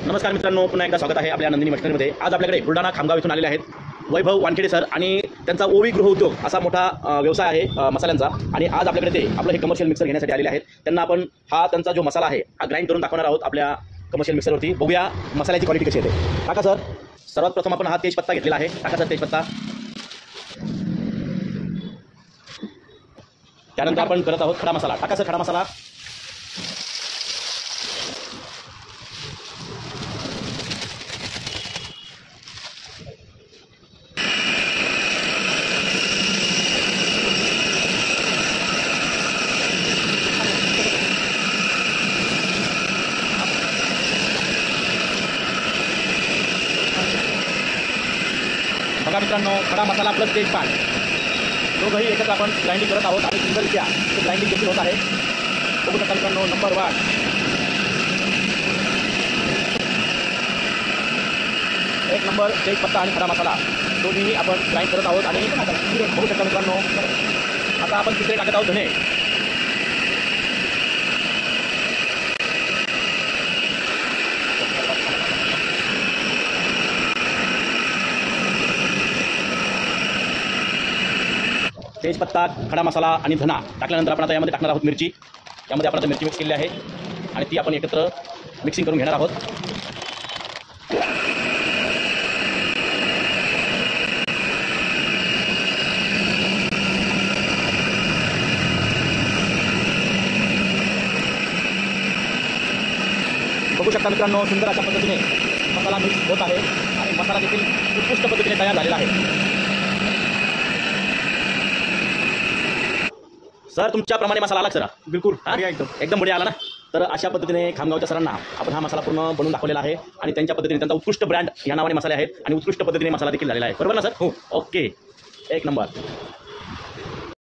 नमस्कार मित्रांनो, पुन्हा एकदा स्वागत आहे आपल्या नंदिनी मशिनरीमध्ये। आज आपल्याकडे बुलढाणा खामगाव इथून आलेले आहेत वैभव वानखेडे सर आणि त्यांचा ओवी गृह उद्योग असा मोठा व्यवसाय आहे मसाल्यांचा। आणि आज आपल्याकडे ते आपलं हे कमर्शियल मिक्सर घेण्यासाठी आलेले आहेत। त्यांना आपण हा त्यांचा जो मसाला आहे हा ग्राइंड करून दाखवणार आहोत आपल्या कमर्शियल मिक्सरवरती। बघूया मसाल्याची क्वालिटी कशी येते। टाका सर। सर्वात प्रथम आपण हा तेजपत्ता घेतलेला आहे। टाका सर तेजपत्ता। त्यानंतर आपण करत आहोत खडा मसाला। टाका सर खडा मसाला। बघा मित्रांनो, खडा मसाला प्लस तेजपान दोघंही एकत्र आपण ग्राइंडिंग करत आहोत आणि सुंदररित्या ते ग्राइंडिंग देखील होत आहे। बघू शकता मित्रांनो, नंबर 1 एक नंबर तेजपत्ता आणि खडा मसाला दोन्ही आपण ग्राइंड करत आहोत। आणि बघू शकता मित्रांनो, आता आपण तिसरे टाकत आहोत धने। तेजपत्ता, खडा मसाला आणि धना टाकल्यानंतर आपण आता यामध्ये टाकणार आहोत मिरची। यामध्ये आपण आता मिरची मिक्स केली आहे आणि ती आपण एकत्र मिक्सिंग करून घेणार आहोत। बघू शकता मित्रांनो, सुंदर अशा पद्धतीने मसाला मिक्स होत आहे आणि मसाला देखील उत्कृष्ट पद्धतीने तयार झालेला आहे। सर तुमच्याप्रमाणे मसाला आला सर? बिलकुल एकदम बढिया आला ना। तर अशा पद्धतीने खामगावच्या सरांना आपण हा मसाला पूर्ण बनवून दाखवलेला आहे आणि त्यांच्या पद्धतीने त्यांचा उत्कृष्ट ब्रँड या नावाने मसाले आहेत आणि उत्कृष्ट पद्धतीने मसाला देखील झालेला आहे, बरोबर ना सर? हो, ओके, एक नंबर।